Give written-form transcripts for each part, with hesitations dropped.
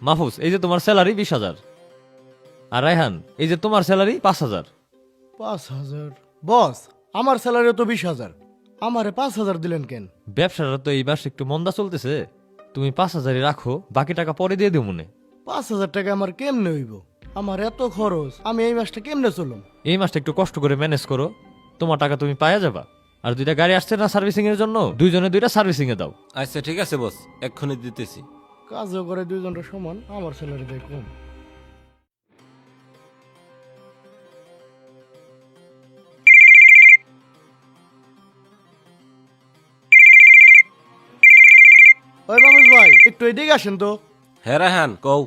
মাহফুজ, এই যে তোমার স্যালারি 20,000। আর রায়হান, এই যে তোমার স্যালারি 5,000। 5,000? বস, আমার স্যালারি তো 20,000, আমারে 5,000 দিলেন কেন? ব্যবসাটা তো এই মাস একটু মন্দা চলতেছে, তুমি 5,000ই রাখো, বাকি টাকা পরে দিয়ে দেবো মনে। 5,000 টাকা আমার কেমনে হইব? আমার এত খরচ, আমি এই মাসটা কেমনে চলুম? এই মাসটা একটু কষ্ট করে ম্যানেজ করো, তোমার টাকা তুমি পাওয়া যাবা। আর দুইটা গাড়ি আসছে না সার্ভিসিং এর জন্য, দুইজনে দুইটা সার্ভিসিং এ দাও। আচ্ছা ঠিক আছে বস, এক্ষুনি দিতেছি। কাজও করে দুইজনের সমান, আমার স্যালারি দেয় কম। ওই মামুস ভাই, একটু এদিকে আসেন তো। হ্যাঁ রায়হান কও।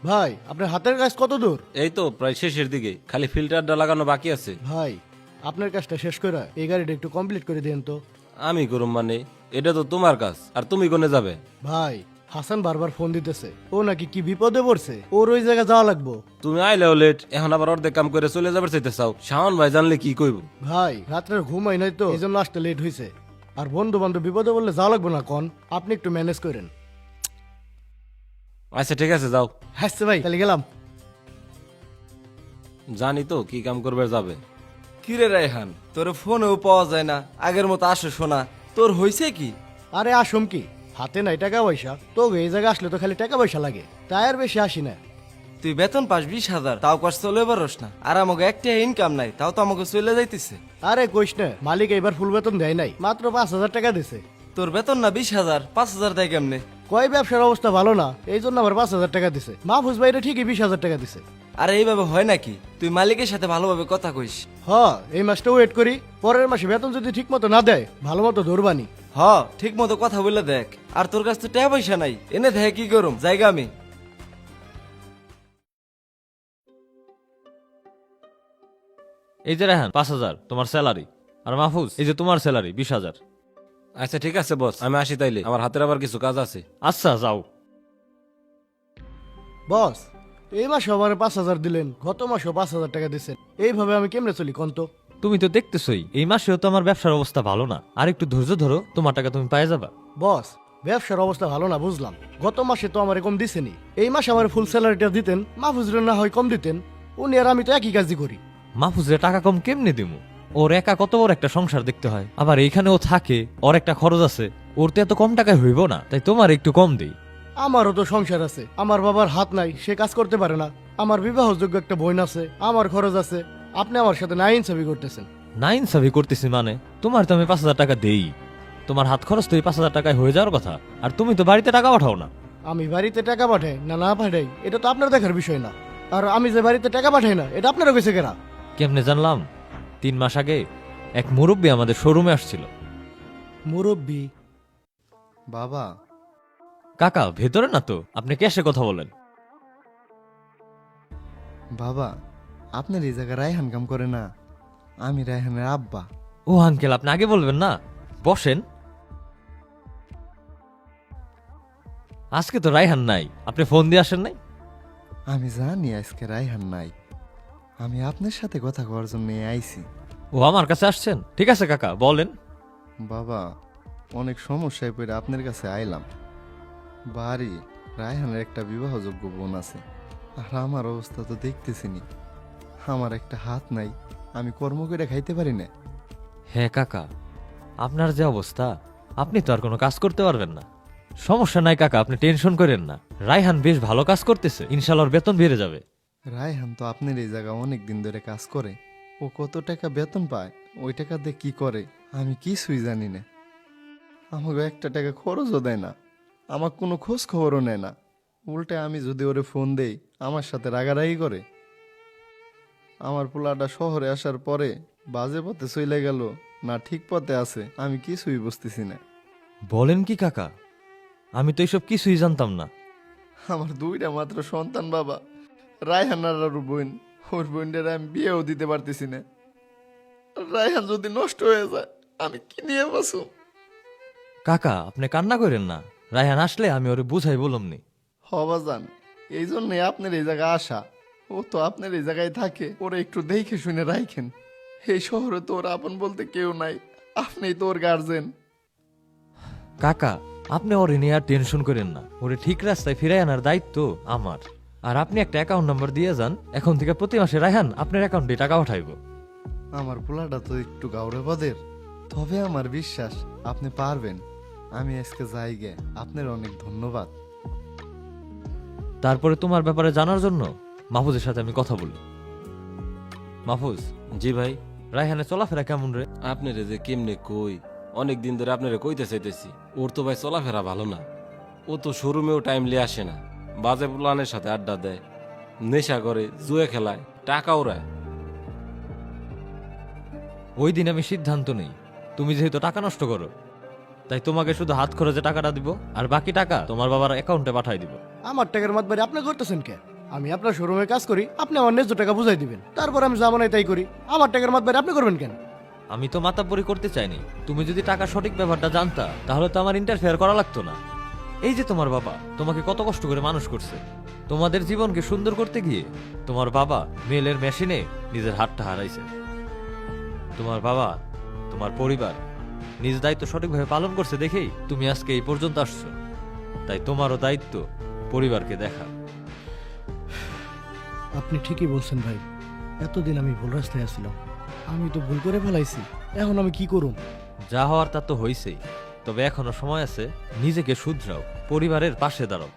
ভাই, আপনার হাতের কাজ কত দূর? এই তো প্রায় শেষের দিকে, খালি ফিল্টারটা লাগানো বাকি আছে। ভাই, আপনার কাজটা শেষ করে এই গাড়িটা একটু কমপ্লিট করে দেন তো। আমি করুম মানে? এটা তো তোমার কাজ, আর তুমি কোনে যাবে? ভাই, হাসান বারবার ফোন দিতেছে, ও নাকি কি বিপদে পড়ছে, ওর ওই জায়গায় যাওয়া লাগবো। তুমি আইলেও লেট, এখন আবার অর্ধেক কাম করে চলে যাবার চাইতে চাও? শাওন ভাই জানলে কি কইব? ভাই, রাত্রে ঘুমাই নাই তো, এই জন্য আসতে লেট হয়েছে। আর বন্ধু বান্ধব বিপদে বললে যাওয়া লাগবে না কন, আপনি একটু ম্যানেজ করেন। আচ্ছা ঠিক আছে যাও। হ্যাঁ ভাই, তাহলে গেলাম। জানি তো কি কাম করবে যাবে। কিরে রায়হান, তোর ফোনেও পাওয়া যায় না, আগের মতো আসে শোনা, তোর হইছে কি? আরে আসুম কি, হাতে নাই টাকা পয়সা তো, এই জায়গায় আসলে তো খালি টাকা পয়সা লাগে, তাই আর বেশি আসি না। তুই বেতন পাস 20,000, তাও কাজ চলে পারস না, আর আমাকে একটা ইনকাম নাই, তাও তো আমাকে চলে যাইতেছে। আরে কইস না, মালিক এবার ফুল বেতন দেয় নাই, মাত্র 5,000 টাকা দিছে। তোর বেতন না 20,000, 5,000 দেয় কেমনে? কয় ব্যবসার অবস্থা ভালো না, এই জন্য আবার 5,000 টাকা দিছে। মাহফুজ ভাইরে ঠিকই 20,000 টাকা দিছে। আরে এইভাবে হয় নাকি? তুই মালিকের সাথে ভালোভাবে কথা কইস। হ, এই মাসটা ওয়েট করি, পরের মাসে বেতন যদি ঠিক মতো না দেয়, ভালো মতো ধরবানি। হ, ঠিক মতো কথা বলে দেখ। আর তোর কাছে তো টাকা পয়সা নাই, এনে দেখ কি করুম, জায়গা আমি। এই যে রায়হান, 5,000 তোমার স্যালারি। আর মাহফুজ, এই যে তোমার স্যালারি 20,000। আচ্ছা ঠিক আছে বস, আমি আসি তাইলে, আমার হাতের আবার কিছু কাজ আছে। আচ্ছা যাও। বস, এই মাসে আমার 5,000 দিলেন, গত মাসেও 5,000 টাকা দিচ্ছেন, এইভাবে আমি কেমনে চলি কন্ত? তুমি তো দেখতেছই এই মাসেও তো আমার ব্যবসার অবস্থা ভালো না, আর একটু ধৈর্য ধরো, তোমার টাকা তুমি পায়ে যাবা। বস, ব্যবসার অবস্থা ভালো না বুঝলাম, গত মাসে তো আমার কম দিছেনি, এই মাসে আমার ফুল স্যালারিটা দিতেন, মাহফুজের না হয় কম দিতেন, উনি আর আমি তো একই কাজই করি। মাহফুজের টাকা কম কেমনে দিমু? ওর একা কত বড় একটা সংসার দেখতে হয়, আবার এইখানে ও থাকে, ওর একটা খরচ আছে, ওর তো এত কম টাকায় হইব না, তাই তোমার একটু কম দেই। আমারও তো সংসার আছে, আমার বাবার হাত নাই, সে কাজ করতে পারে না, আমার বিবাহযোগ্য একটা বোন আছে, আমার খরচ আছে, আপনি আমার সাথে না ইনসাফি করতেছেন। না ইনসাফি করতেছি মানে? তোমার তো আমি 5,000 টাকা দেই, তোমার হাত খরচ তো এই 5,000 টাকায় হয়ে যাওয়ার কথা, আর তুমি তো বাড়িতে টাকা পাঠাও না। আমি বাড়িতে টাকা পাঠাই না না পাঠাই এটা তো আপনার দেখার বিষয় না, আর আমি যে বাড়িতে টাকা পাঠাই না এটা আপনারা কইছে কেনা? কেমনে জানলাম? 3 মাস আগে এক মুরব্বী আমাদের শোরুমে আসছিল। মুরব্বী? বাবা, কাকা ভেতরে না তো, আপনি ক্যাশে কথা বলেন। বাবা, আপনার এই জায়গায় রায়হান কাম করে না? আমি রায়হানের আব্বা। ও আঙ্কেল, আপনি আগে বলবেন না, বসেন। আজকে তো রায়হান নাই, আপনি ফোন দিয়ে আসেন নাই? আমি জানি আজকে রায়হান নাই, আমি আপনার সাথে কথা কওয়ার জন্য আইছি। ও আমার কাছে আসছেন, ঠিক আছে কাকা বলেন। বাবা, অনেক সমস্যায় পড়ে আপনার কাছে আইলাম। বাড়ি, রায়হানের একটা বিবাহযোগ্য বোন আছে, আর আমার অবস্থা তো দেখতেছিনি, আমার একটা হাত নাই, আমি কর্ম করে খাইতে পারি না। হ্যাঁ কাকা, আপনার যে অবস্থা, আপনি তো আর কোনো কাজ করতে পারবেন না। সমস্যা নাই কাকা, আপনি টেনশন করেন না, রায়হান বেশ ভালো কাজ করতেছে, ইনশাল্লাহ ওর বেতন বেড়ে যাবে। রায়হান তো আপনার এই জায়গা অনেক দিন ধরে কাজ করে, ও কত টাকা বেতন পায়, ওই টাকা দিয়ে কি করে আমি কিছুই জানি না। আমাকে একটা টাকা খরচও দেয় না, আমার কোনো খোঁজ খবরও নেয় না, উল্টে আমি যদি ওরে ফোন দেই আমার সাথে রাগারাগি করে। আমার পোলাটা শহরে আসার পরে বাজে পথে চলে গেল না ঠিক পথে আছে আমি কিছুই বুঝতেছি না। বলেন কি কাকা? আমি তো এইসব কিছুই জানতাম না। আমার দুইটা মাত্র সন্তান বাবা, রায়হান আর ওর বোন, ওর বোনদের আমি বিয়েও দিতে পারতেছি না। রায়হান যদি নষ্ট হয়ে যায় আমি কি নিয়ে বাঁচব? কাকা আপনি কান্না করেন না, রায়হান আসলে আমি ওরে বুঝাই বলমনি। হবাজান, এই জন্যে আপনার এই জায়গায় আসা, ও তো আপনার এই জায়গায় থাকে, ওরা একটু দেখে শুনে রাখেন। এই শহরে তো ওর আপন বলতে কেউ নাই, আপনিই তো ওর গার্জেন। কাকা আপনি ওরে নিয়ে আর টেনশন করেন না, ওরে ঠিক রাস্তায় ফিরাই আনার দায়িত্ব আমার। আর আপনি একটা অ্যাকাউন্ট নাম্বার দিয়ে যান, এখন থেকে প্রতি মাসে রায়হান আপনার অ্যাকাউন্টে টাকা উঠাইব। আমার পোলাটা তো একটু গাউরে পদের, তবে আমার বিশ্বাস আপনি পারবেন। আমি আজকে যাই গে, আপনার অনেক ধন্যবাদ। তারপরে তোমার ব্যাপারে জানার জন্য মাহফুজের সাথে আমি কথা বলি। মাহফুজ, জি ভাই। রায়হানের চলাফেরা কেমন রে? আপনারে যে কেমনে কই, অনেক দিন ধরে আপনারে কইতে চাইতেছি, ওর তো ভাই চলাফেরা ভালো না। ও তো শোরুমেও টাইমলি আসে না, বাজে প্লানের সাথে আড্ডা দেয়, নেশা করে, জুয়ে খেলায়, টাকা ওড়ায়। ওই দিন আমি সিদ্ধান্ত নেই, তুমি যেহেতু টাকা নষ্ট করো, তাই তোমাকে শুধু হাত খরচে টাকাটা দিব, আর বাকি টাকা তোমার বাবার অ্যাকাউন্টে পাঠাই দিব। আমার টাকার মাতবারি আপনি করতেছেন কে? আমি আপনার শোরুমে কাজ করি, আপনি আমার ন্যায্য টাকা বুঝাই দিবেন, তারপর আমি যা মনে হয় তাই করি। আমার টাকার মাতবারি আপনি করবেন কেন? আমি তো মাতাব্বরি করতে চাইনি, তুমি যদি টাকার সঠিক ব্যাপারটা জানতা তাহলে তো আমার ইন্টারফেয়ার করা লাগতো না। এই যে তোমার বাবা তোমাকে কত কষ্ট করে মানুষ করছে, তোমাদের জীবনকে সুন্দর করতে গিয়ে তোমার বাবা মেলের মেশিনে নিজের হাতটা হারাইছে। তোমার বাবা, তোমার পরিবার নিজ দায়িত্ব সঠিকভাবে পালন করছে দেখেই তুমি আজকে এই পর্যন্ত আসছো। তাই তোমারও দায়িত্ব পরিবারকে দেখা। আপনি ঠিকই বলছেন ভাই, এতদিন আমি ভুল রাস্তায় আসছিলাম, আমি তো ভুল করে ফেলাইছি। এখন আমি কি করুম? যা হওয়ার তা তো হইছেই, তবে এখনো সময় আছে, নিজেকে শুধরাও, পরিবারের পাশে দাঁড়াও।